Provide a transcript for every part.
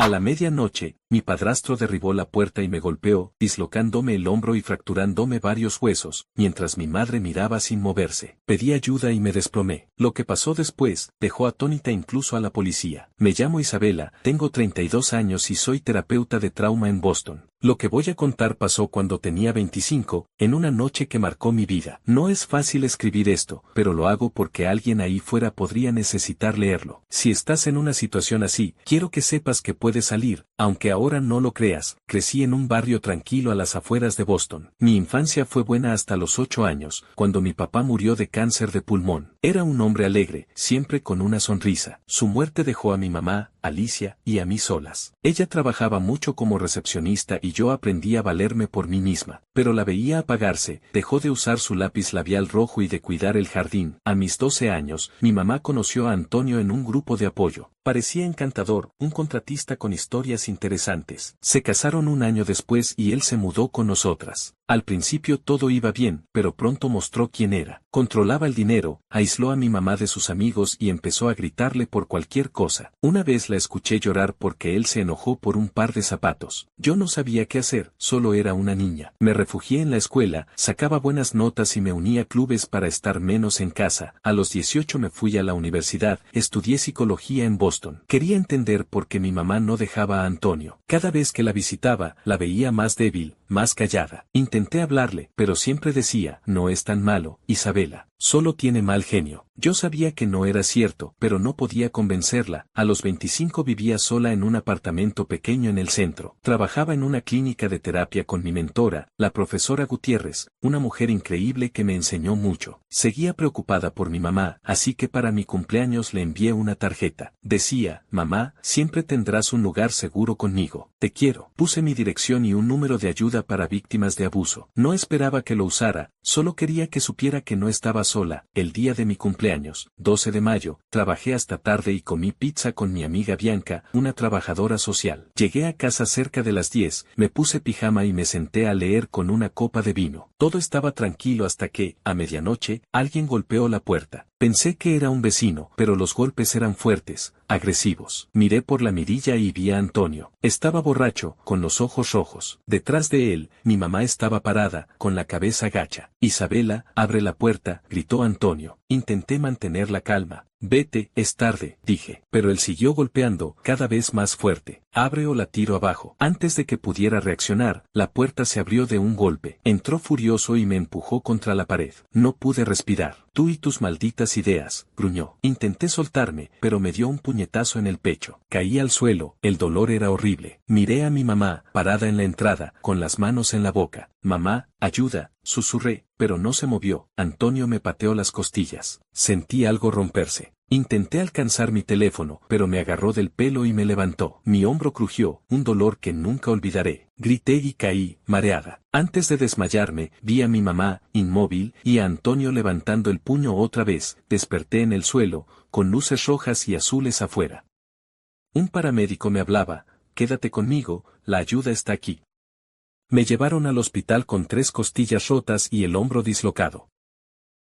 A la medianoche, mi padrastro derribó la puerta y me golpeó, dislocándome el hombro y fracturándome varios huesos, mientras mi madre miraba sin moverse. Pedí ayuda y me desplomé. Lo que pasó después, dejó atónita incluso a la policía. Me llamo Isabela, tengo 32 años y soy terapeuta de trauma en Boston. Lo que voy a contar pasó cuando tenía 25, en una noche que marcó mi vida. No es fácil escribir esto, pero lo hago porque alguien ahí fuera podría necesitar leerlo. Si estás en una situación así, quiero que sepas que puedes salir, aunque ahora no lo creas. Crecí en un barrio tranquilo a las afueras de Boston. Mi infancia fue buena hasta los 8 años, cuando mi papá murió de cáncer de pulmón. Era un hombre alegre, siempre con una sonrisa. Su muerte dejó a mi mamá, Alicia, y a mí solas. Ella trabajaba mucho como recepcionista y yo aprendí a valerme por mí misma, pero la veía apagarse, dejó de usar su lápiz labial rojo y de cuidar el jardín. A mis 12 años, mi mamá conoció a Antonio en un grupo de apoyo. Parecía encantador, un contratista con historias interesantes. Se casaron un año después y él se mudó con nosotras. Al principio todo iba bien, pero pronto mostró quién era. Controlaba el dinero, aisló a mi mamá de sus amigos y empezó a gritarle por cualquier cosa. Una vez la escuché llorar porque él se enojó por un par de zapatos. Yo no sabía qué hacer, solo era una niña. Me refugié en la escuela, sacaba buenas notas y me uní a clubes para estar menos en casa. A los 18 me fui a la universidad, estudié psicología en Boston. Quería entender por qué mi mamá no dejaba a Antonio. Cada vez que la visitaba, la veía más débil, más callada. Intenté hablarle, pero siempre decía, no es tan malo, Isabela, solo tiene mal genio. Yo sabía que no era cierto, pero no podía convencerla. A los 25 vivía sola en un apartamento pequeño en el centro. Trabajaba en una clínica de terapia con mi mentora, la profesora Gutiérrez, una mujer increíble que me enseñó mucho. Seguía preocupada por mi mamá, así que para mi cumpleaños le envié una tarjeta. Decía, mamá, siempre tendrás un lugar seguro conmigo. Te quiero. Puse mi dirección y un número de ayuda para víctimas de abuso. No esperaba que lo usara, solo quería que supiera que no estaba sola. El día de mi cumpleaños, 12 de mayo, trabajé hasta tarde y comí pizza con mi amiga Bianca, una trabajadora social. Llegué a casa cerca de las 10, me puse pijama y me senté a leer con una copa de vino. Todo estaba tranquilo hasta que, a medianoche, alguien golpeó la puerta. Pensé que era un vecino, pero los golpes eran fuertes, agresivos. Miré por la mirilla y vi a Antonio. Estaba borracho, con los ojos rojos. Detrás de él, mi mamá estaba parada, con la cabeza gacha. Isabela, abre la puerta, gritó Antonio. Intenté mantener la calma. Vete, es tarde, dije. Pero él siguió golpeando, cada vez más fuerte. Abre o la tiro abajo. Antes de que pudiera reaccionar, la puerta se abrió de un golpe. Entró furioso y me empujó contra la pared. No pude respirar. Tú y tus malditas ideas, gruñó. Intenté soltarme, pero me dio un puñetazo en el pecho. Caí al suelo, el dolor era horrible. Miré a mi mamá, parada en la entrada, con las manos en la boca. Mamá, ayuda, susurré, pero no se movió. Antonio me pateó las costillas. Sentí algo romperse. Intenté alcanzar mi teléfono, pero me agarró del pelo y me levantó. Mi hombro crujió, un dolor que nunca olvidaré. Grité y caí, mareada. Antes de desmayarme, vi a mi mamá, inmóvil, y a Antonio levantando el puño otra vez. Desperté en el suelo, con luces rojas y azules afuera. Un paramédico me hablaba, quédate conmigo, la ayuda está aquí. Me llevaron al hospital con 3 costillas rotas y el hombro dislocado.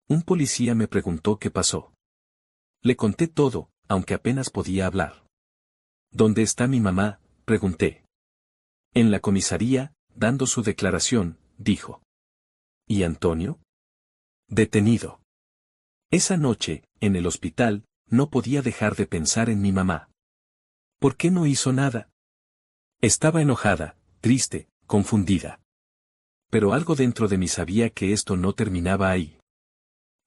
Un policía me preguntó qué pasó. Le conté todo, aunque apenas podía hablar. ¿Dónde está mi mamá?, pregunté. En la comisaría, dando su declaración, dijo. ¿Y Antonio? Detenido. Esa noche, en el hospital, no podía dejar de pensar en mi mamá. ¿Por qué no hizo nada? Estaba enojada, triste, confundida. Pero algo dentro de mí sabía que esto no terminaba ahí.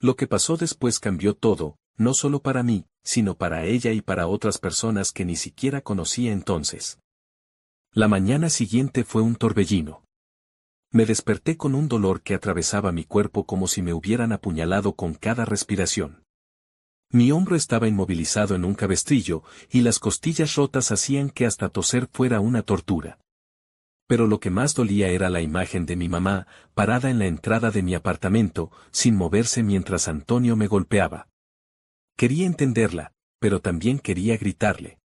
Lo que pasó después cambió todo, no solo para mí, sino para ella y para otras personas que ni siquiera conocía entonces. La mañana siguiente fue un torbellino. Me desperté con un dolor que atravesaba mi cuerpo como si me hubieran apuñalado con cada respiración. Mi hombro estaba inmovilizado en un cabestrillo, y las costillas rotas hacían que hasta toser fuera una tortura. Pero lo que más dolía era la imagen de mi mamá, parada en la entrada de mi apartamento, sin moverse mientras Antonio me golpeaba. Quería entenderla, pero también quería gritarle.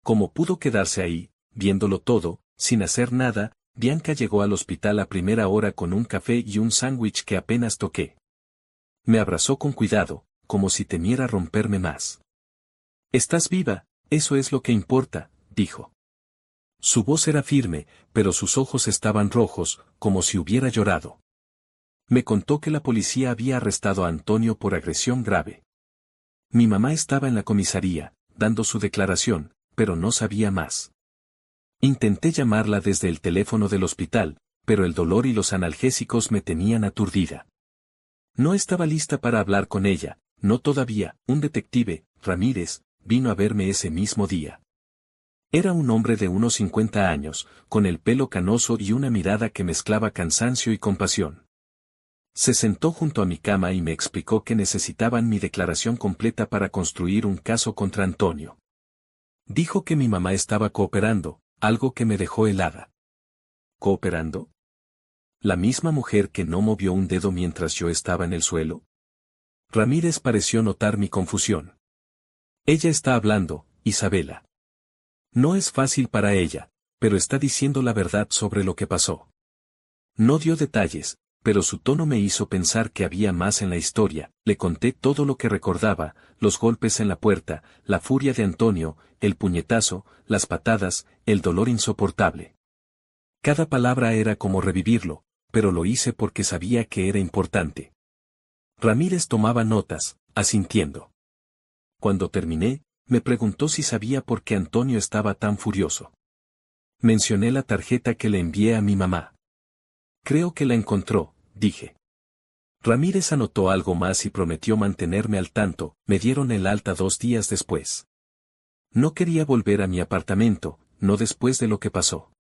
¿Cómo pudo quedarse ahí, viéndolo todo, sin hacer nada? Bianca llegó al hospital a primera hora con un café y un sándwich que apenas toqué. Me abrazó con cuidado, como si temiera romperme más. «Estás viva, eso es lo que importa», dijo. Su voz era firme, pero sus ojos estaban rojos, como si hubiera llorado. Me contó que la policía había arrestado a Antonio por agresión grave. Mi mamá estaba en la comisaría, dando su declaración, pero no sabía más. Intenté llamarla desde el teléfono del hospital, pero el dolor y los analgésicos me tenían aturdida. No estaba lista para hablar con ella, no todavía. Un detective, Ramírez, vino a verme ese mismo día. Era un hombre de unos 50 años, con el pelo canoso y una mirada que mezclaba cansancio y compasión. Se sentó junto a mi cama y me explicó que necesitaban mi declaración completa para construir un caso contra Antonio. Dijo que mi mamá estaba cooperando, algo que me dejó helada. ¿Cooperando? ¿La misma mujer que no movió un dedo mientras yo estaba en el suelo? Ramírez pareció notar mi confusión. Ella está hablando, Isabela. No es fácil para ella, pero está diciendo la verdad sobre lo que pasó. No dio detalles, pero su tono me hizo pensar que había más en la historia. Le conté todo lo que recordaba, los golpes en la puerta, la furia de Antonio, el puñetazo, las patadas, el dolor insoportable. Cada palabra era como revivirlo, pero lo hice porque sabía que era importante. Ramírez tomaba notas, asintiendo. Cuando terminé, me preguntó si sabía por qué Antonio estaba tan furioso. Mencioné la tarjeta que le envié a mi mamá. Creo que la encontró, dije. Ramírez anotó algo más y prometió mantenerme al tanto. Me dieron el alta 2 días después. No quería volver a mi apartamento, no después de lo que pasó.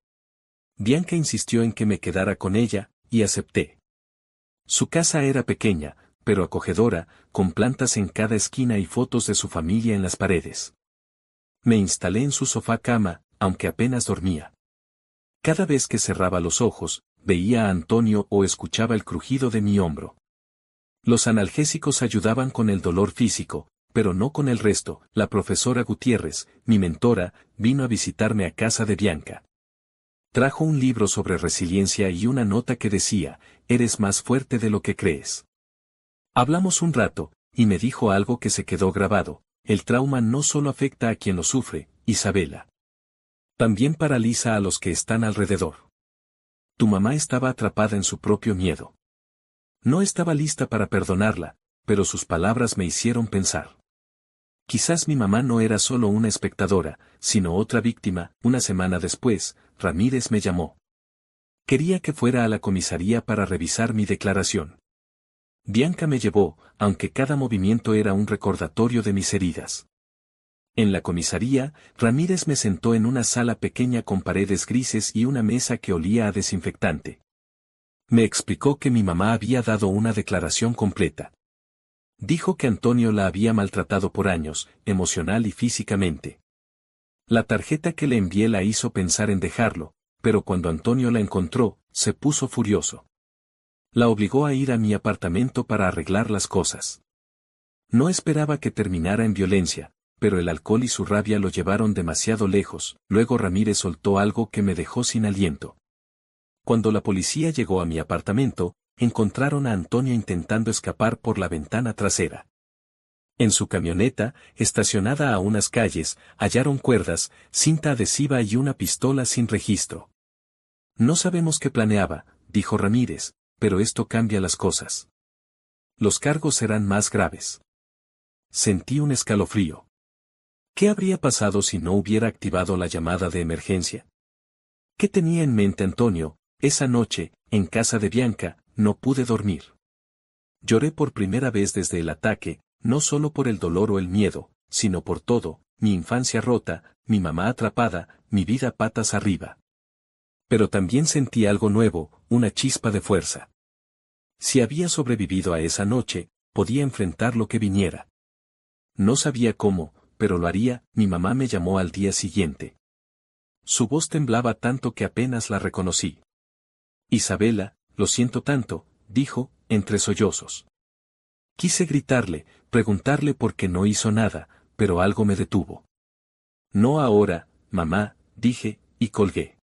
Bianca insistió en que me quedara con ella, y acepté. Su casa era pequeña, pero acogedora, con plantas en cada esquina y fotos de su familia en las paredes. Me instalé en su sofá-cama, aunque apenas dormía. Cada vez que cerraba los ojos, veía a Antonio o escuchaba el crujido de mi hombro. Los analgésicos ayudaban con el dolor físico, pero no con el resto. La profesora Gutiérrez, mi mentora, vino a visitarme a casa de Bianca. Trajo un libro sobre resiliencia y una nota que decía, eres más fuerte de lo que crees. Hablamos un rato, y me dijo algo que se quedó grabado, el trauma no solo afecta a quien lo sufre, Isabela. También paraliza a los que están alrededor. Tu mamá estaba atrapada en su propio miedo. No estaba lista para perdonarla, pero sus palabras me hicieron pensar. Quizás mi mamá no era solo una espectadora, sino otra víctima. Una semana después, Ramírez me llamó. Quería que fuera a la comisaría para revisar mi declaración. Bianca me llevó, aunque cada movimiento era un recordatorio de mis heridas. En la comisaría, Ramírez me sentó en una sala pequeña con paredes grises y una mesa que olía a desinfectante. Me explicó que mi mamá había dado una declaración completa. Dijo que Antonio la había maltratado por años, emocional y físicamente. La tarjeta que le envié la hizo pensar en dejarlo, pero cuando Antonio la encontró, se puso furioso. La obligó a ir a mi apartamento para arreglar las cosas. No esperaba que terminara en violencia, pero el alcohol y su rabia lo llevaron demasiado lejos. Luego Ramírez soltó algo que me dejó sin aliento. Cuando la policía llegó a mi apartamento, encontraron a Antonio intentando escapar por la ventana trasera. En su camioneta, estacionada a unas calles, hallaron cuerdas, cinta adhesiva y una pistola sin registro. No sabemos qué planeaba, dijo Ramírez, pero esto cambia las cosas. Los cargos serán más graves. Sentí un escalofrío. ¿Qué habría pasado si no hubiera activado la llamada de emergencia? ¿Qué tenía en mente Antonio? Esa noche, en casa de Bianca, no pude dormir. Lloré por primera vez desde el ataque, no solo por el dolor o el miedo, sino por todo, mi infancia rota, mi mamá atrapada, mi vida patas arriba. Pero también sentí algo nuevo, una chispa de fuerza. Si había sobrevivido a esa noche, podía enfrentar lo que viniera. No sabía cómo, pero lo haría. Mi mamá me llamó al día siguiente. Su voz temblaba tanto que apenas la reconocí. Isabela, lo siento tanto, dijo, entre sollozos. Quise gritarle, preguntarle por qué no hizo nada, pero algo me detuvo. No ahora, mamá, dije, y colgué.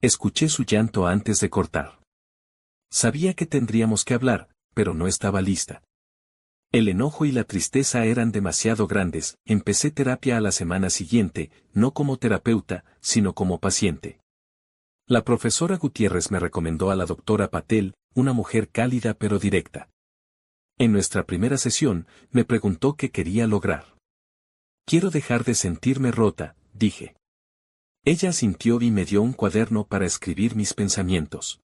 Escuché su llanto antes de cortar. Sabía que tendríamos que hablar, pero no estaba lista. El enojo y la tristeza eran demasiado grandes. Empecé terapia a la semana siguiente, no como terapeuta, sino como paciente. La profesora Gutiérrez me recomendó a la doctora Patel, una mujer cálida pero directa. En nuestra primera sesión, me preguntó qué quería lograr. Quiero dejar de sentirme rota, dije. Ella asintió y me dio un cuaderno para escribir mis pensamientos.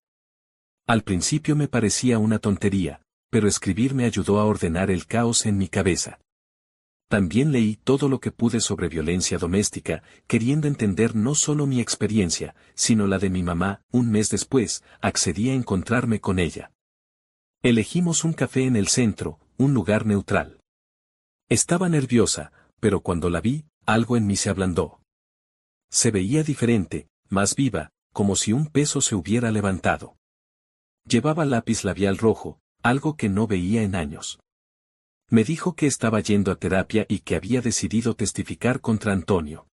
Al principio me parecía una tontería, pero escribir me ayudó a ordenar el caos en mi cabeza. También leí todo lo que pude sobre violencia doméstica, queriendo entender no solo mi experiencia, sino la de mi mamá. Un mes después, accedí a encontrarme con ella. Elegimos un café en el centro, un lugar neutral. Estaba nerviosa, pero cuando la vi, algo en mí se ablandó. Se veía diferente, más viva, como si un peso se hubiera levantado. Llevaba lápiz labial rojo, algo que no veía en años. Me dijo que estaba yendo a terapia y que había decidido testificar contra Antonio.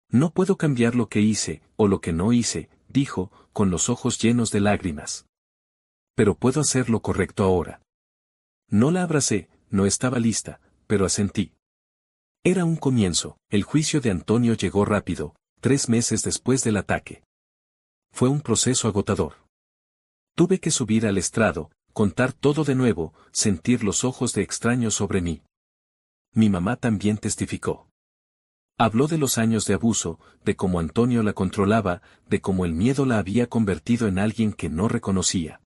No puedo cambiar lo que hice, o lo que no hice, dijo, con los ojos llenos de lágrimas. Pero puedo hacer lo correcto ahora. No la abracé, no estaba lista, pero asentí. Era un comienzo. El juicio de Antonio llegó rápido, 3 meses después del ataque. Fue un proceso agotador. Tuve que subir al estrado, contar todo de nuevo, sentir los ojos de extraños sobre mí. Mi mamá también testificó. Habló de los años de abuso, de cómo Antonio la controlaba, de cómo el miedo la había convertido en alguien que no reconocía.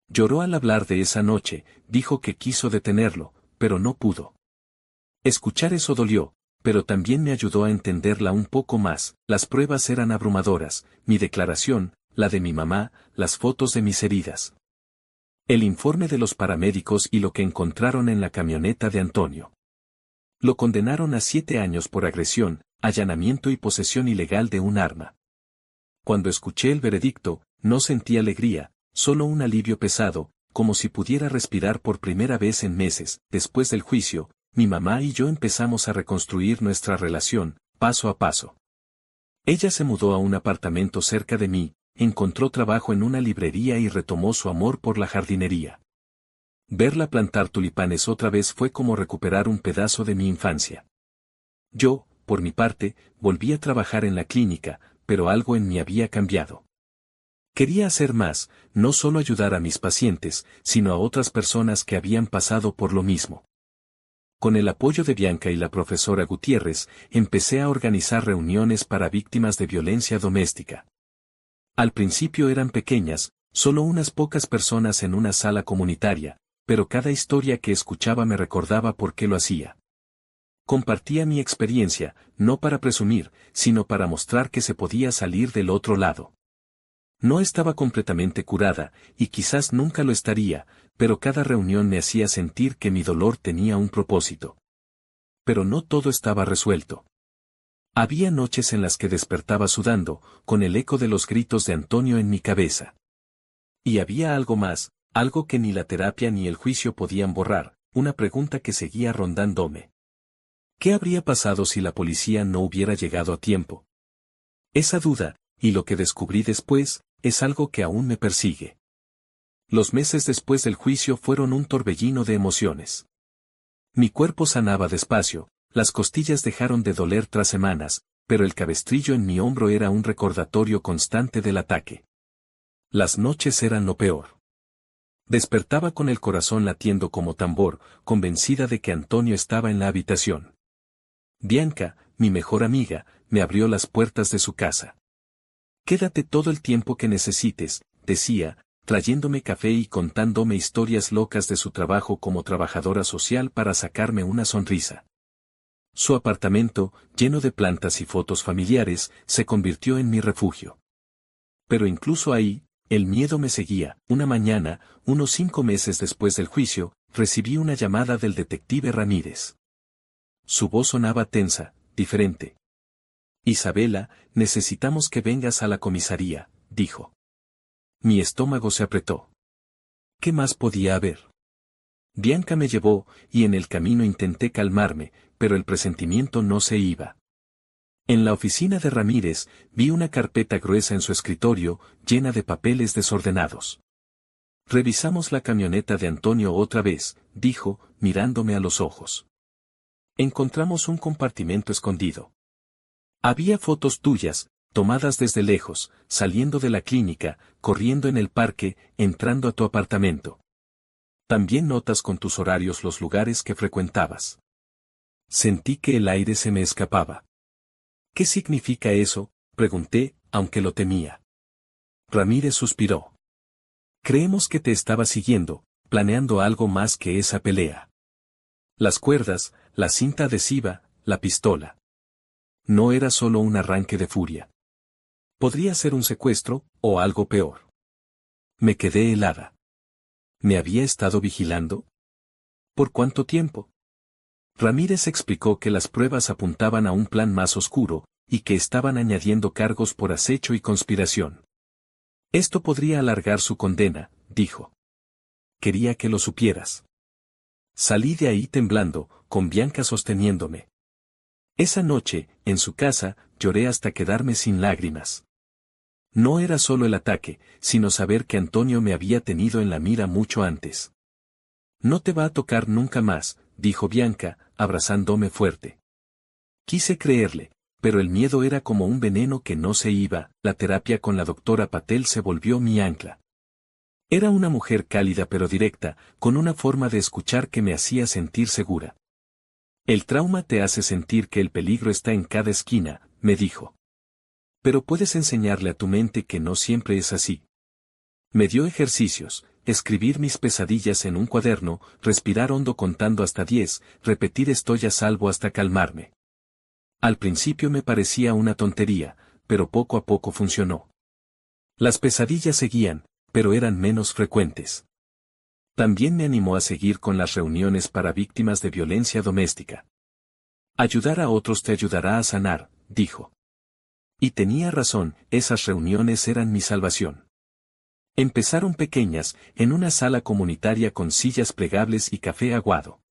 Lloró al hablar de esa noche, dijo que quiso detenerlo, pero no pudo. Escuchar eso dolió, pero también me ayudó a entenderla un poco más. Las pruebas eran abrumadoras, mi declaración, la de mi mamá, las fotos de mis heridas. El informe de los paramédicos y lo que encontraron en la camioneta de Antonio. Lo condenaron a 7 años por agresión, allanamiento y posesión ilegal de un arma. Cuando escuché el veredicto, no sentí alegría, solo un alivio pesado, como si pudiera respirar por primera vez en meses. Después del juicio, mi mamá y yo empezamos a reconstruir nuestra relación, paso a paso. Ella se mudó a un apartamento cerca de mí, encontró trabajo en una librería y retomó su amor por la jardinería. Verla plantar tulipanes otra vez fue como recuperar un pedazo de mi infancia. Yo, por mi parte, volví a trabajar en la clínica, pero algo en mí había cambiado. Quería hacer más, no solo ayudar a mis pacientes, sino a otras personas que habían pasado por lo mismo. Con el apoyo de Bianca y la profesora Gutiérrez, empecé a organizar reuniones para víctimas de violencia doméstica. Al principio eran pequeñas, solo unas pocas personas en una sala comunitaria, pero cada historia que escuchaba me recordaba por qué lo hacía. Compartía mi experiencia, no para presumir, sino para mostrar que se podía salir del otro lado. No estaba completamente curada, y quizás nunca lo estaría, pero cada reunión me hacía sentir que mi dolor tenía un propósito. Pero no todo estaba resuelto. Había noches en las que despertaba sudando, con el eco de los gritos de Antonio en mi cabeza. Y había algo más, algo que ni la terapia ni el juicio podían borrar, una pregunta que seguía rondándome. ¿Qué habría pasado si la policía no hubiera llegado a tiempo? Esa duda, y lo que descubrí después, es algo que aún me persigue. Los meses después del juicio fueron un torbellino de emociones. Mi cuerpo sanaba despacio, las costillas dejaron de doler tras semanas, pero el cabestrillo en mi hombro era un recordatorio constante del ataque. Las noches eran lo peor. Despertaba con el corazón latiendo como tambor, convencida de que Antonio estaba en la habitación. Bianca, mi mejor amiga, me abrió las puertas de su casa. Quédate todo el tiempo que necesites, decía, trayéndome café y contándome historias locas de su trabajo como trabajadora social para sacarme una sonrisa. Su apartamento, lleno de plantas y fotos familiares, se convirtió en mi refugio. Pero incluso ahí, el miedo me seguía. Una mañana, unos 5 meses después del juicio, recibí una llamada del detective Ramírez. Su voz sonaba tensa, diferente. Isabela, necesitamos que vengas a la comisaría, dijo. Mi estómago se apretó. ¿Qué más podía haber? Bianca me llevó, y en el camino intenté calmarme, pero el presentimiento no se iba. En la oficina de Ramírez, vi una carpeta gruesa en su escritorio, llena de papeles desordenados. Revisamos la camioneta de Antonio otra vez, dijo, mirándome a los ojos. Encontramos un compartimento escondido. Había fotos tuyas, tomadas desde lejos, saliendo de la clínica, corriendo en el parque, entrando a tu apartamento. También notas con tus horarios los lugares que frecuentabas. Sentí que el aire se me escapaba. ¿Qué significa eso?, pregunté, aunque lo temía. Ramírez suspiró. Creemos que te estaba siguiendo, planeando algo más que esa pelea. Las cuerdas, la cinta adhesiva, la pistola. No era solo un arranque de furia. Podría ser un secuestro, o algo peor. Me quedé helada. ¿Me había estado vigilando? ¿Por cuánto tiempo? Ramírez explicó que las pruebas apuntaban a un plan más oscuro, y que estaban añadiendo cargos por acecho y conspiración. Esto podría alargar su condena, dijo. Quería que lo supieras. Salí de ahí temblando, con Bianca sosteniéndome. Esa noche, en su casa, lloré hasta quedarme sin lágrimas. No era solo el ataque, sino saber que Antonio me había tenido en la mira mucho antes. No te va a tocar nunca más, dijo Bianca, abrazándome fuerte. Quise creerle, pero el miedo era como un veneno que no se iba. La terapia con la doctora Patel se volvió mi ancla. Era una mujer cálida pero directa, con una forma de escuchar que me hacía sentir segura. El trauma te hace sentir que el peligro está en cada esquina, me dijo. Pero puedes enseñarle a tu mente que no siempre es así. Me dio ejercicios, escribir mis pesadillas en un cuaderno, respirar hondo contando hasta 10, repetir estoy a salvo hasta calmarme. Al principio me parecía una tontería, pero poco a poco funcionó. Las pesadillas seguían, pero eran menos frecuentes. También me animó a seguir con las reuniones para víctimas de violencia doméstica. Ayudar a otros te ayudará a sanar, dijo. Y tenía razón, esas reuniones eran mi salvación. Empezaron pequeñas, en una sala comunitaria con sillas plegables y café aguado.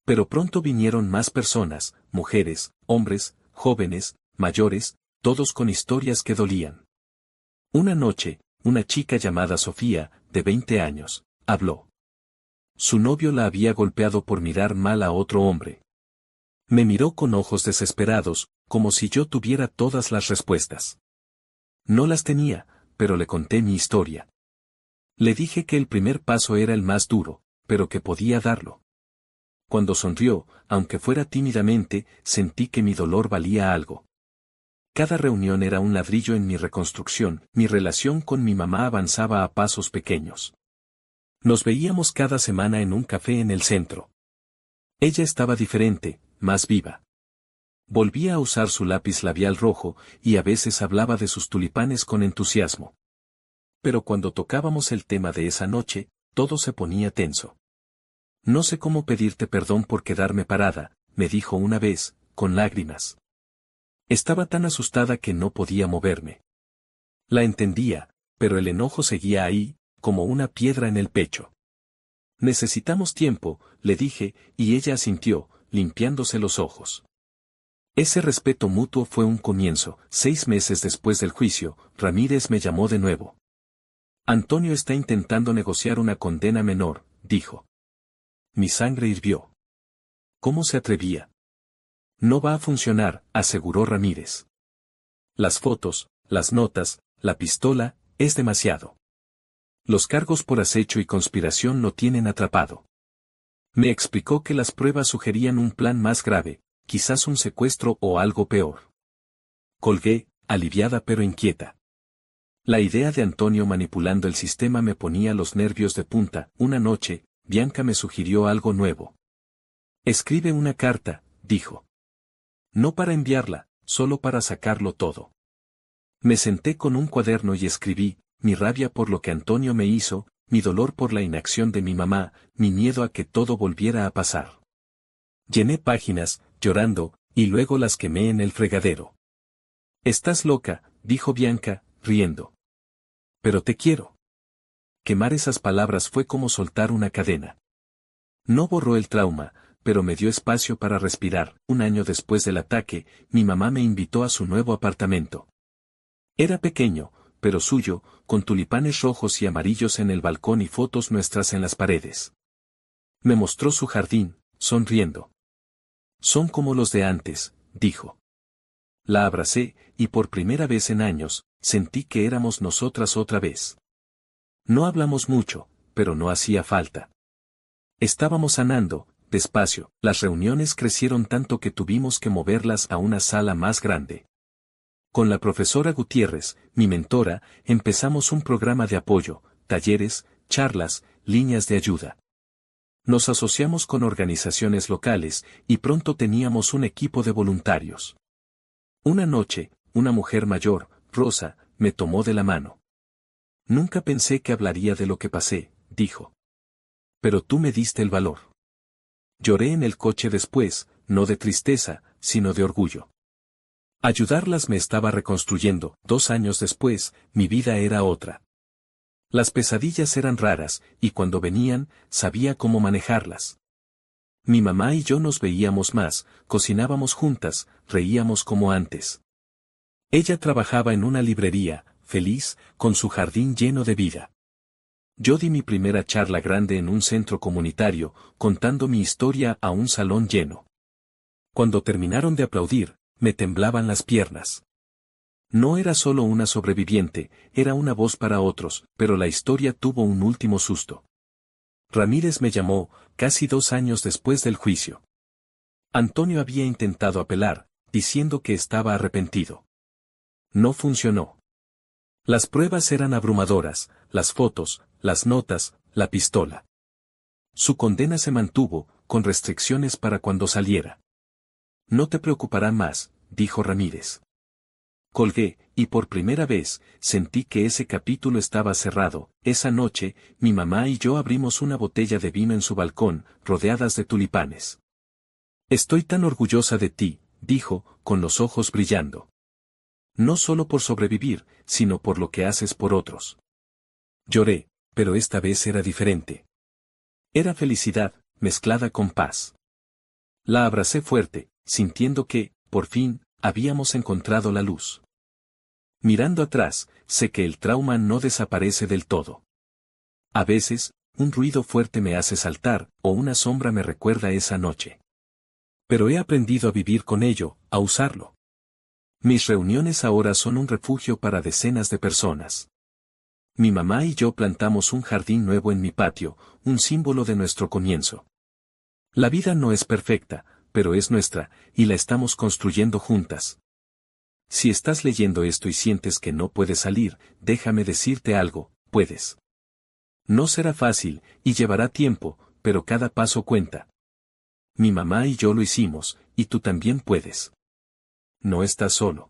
Pero pronto vinieron más personas, mujeres, hombres, jóvenes, mayores, todos con historias que dolían. Una noche, una chica llamada Sofía, de 20 años, habló. Su novio la había golpeado por mirar mal a otro hombre. Me miró con ojos desesperados, como si yo tuviera todas las respuestas. No las tenía, pero le conté mi historia. Le dije que el primer paso era el más duro, pero que podía darlo. Cuando sonrió, aunque fuera tímidamente, sentí que mi dolor valía algo. Cada reunión era un ladrillo en mi reconstrucción, mi relación con mi mamá avanzaba a pasos pequeños. Nos veíamos cada semana en un café en el centro. Ella estaba diferente, más viva. Volvía a usar su lápiz labial rojo, y a veces hablaba de sus tulipanes con entusiasmo. Pero cuando tocábamos el tema de esa noche, todo se ponía tenso. No sé cómo pedirte perdón por quedarme parada, me dijo una vez, con lágrimas. Estaba tan asustada que no podía moverme. La entendía, pero el enojo seguía ahí, como una piedra en el pecho. Necesitamos tiempo, le dije, y ella asintió, limpiándose los ojos. Ese respeto mutuo fue un comienzo. 6 meses después del juicio, Ramírez me llamó de nuevo. Antonio está intentando negociar una condena menor, dijo. Mi sangre hirvió. ¿Cómo se atrevía? No va a funcionar, aseguró Ramírez. Las fotos, las notas, la pistola, es demasiado. Los cargos por acecho y conspiración lo tienen atrapado. Me explicó que las pruebas sugerían un plan más grave, quizás un secuestro o algo peor. Colgué, aliviada pero inquieta. La idea de Antonio manipulando el sistema me ponía los nervios de punta. Una noche, Bianca me sugirió algo nuevo. Escribe una carta, dijo. No para enviarla, solo para sacarlo todo. Me senté con un cuaderno y escribí, mi rabia por lo que Antonio me hizo, mi dolor por la inacción de mi mamá, mi miedo a que todo volviera a pasar. Llené páginas, llorando, y luego las quemé en el fregadero. Estás loca, dijo Bianca, riendo. Pero te quiero. Quemar esas palabras fue como soltar una cadena. No borró el trauma, pero me dio espacio para respirar. Un año después del ataque, mi mamá me invitó a su nuevo apartamento. Era pequeño, pero suyo, con tulipanes rojos y amarillos en el balcón y fotos nuestras en las paredes. Me mostró su jardín, sonriendo. Son como los de antes, dijo. La abracé, y por primera vez en años, sentí que éramos nosotras otra vez. No hablamos mucho, pero no hacía falta. Estábamos sanando, despacio, las reuniones crecieron tanto que tuvimos que moverlas a una sala más grande. Con la profesora Gutiérrez, mi mentora, empezamos un programa de apoyo, talleres, charlas, líneas de ayuda. Nos asociamos con organizaciones locales, y pronto teníamos un equipo de voluntarios. Una noche, una mujer mayor, Rosa, me tomó de la mano. Nunca pensé que hablaría de lo que pasé, dijo. Pero tú me diste el valor. Lloré en el coche después, no de tristeza, sino de orgullo. Ayudarlas me estaba reconstruyendo. 2 años después, mi vida era otra. Las pesadillas eran raras, y cuando venían, sabía cómo manejarlas. Mi mamá y yo nos veíamos más, cocinábamos juntas, reíamos como antes. Ella trabajaba en una librería, feliz, con su jardín lleno de vida. Yo di mi primera charla grande en un centro comunitario, contando mi historia a un salón lleno. Cuando terminaron de aplaudir, me temblaban las piernas. No era solo una sobreviviente, era una voz para otros, pero la historia tuvo un último susto. Ramírez me llamó, casi 2 años después del juicio. Antonio había intentado apelar, diciendo que estaba arrepentido. No funcionó. Las pruebas eran abrumadoras, las fotos, las notas, la pistola. Su condena se mantuvo, con restricciones para cuando saliera. No te preocupará más, dijo Ramírez. Colgué, y por primera vez, sentí que ese capítulo estaba cerrado. Esa noche, mi mamá y yo abrimos una botella de vino en su balcón, rodeadas de tulipanes. Estoy tan orgullosa de ti, dijo, con los ojos brillando. No solo por sobrevivir, sino por lo que haces por otros. Lloré, pero esta vez era diferente. Era felicidad, mezclada con paz. La abracé fuerte, sintiendo que, por fin, habíamos encontrado la luz. Mirando atrás, sé que el trauma no desaparece del todo. A veces, un ruido fuerte me hace saltar, o una sombra me recuerda esa noche. Pero he aprendido a vivir con ello, a usarlo. Mis reuniones ahora son un refugio para decenas de personas. Mi mamá y yo plantamos un jardín nuevo en mi patio, un símbolo de nuestro comienzo. La vida no es perfecta, pero es nuestra, y la estamos construyendo juntas. Si estás leyendo esto y sientes que no puedes salir, déjame decirte algo, puedes. No será fácil, y llevará tiempo, pero cada paso cuenta. Mi mamá y yo lo hicimos, y tú también puedes. No estás solo.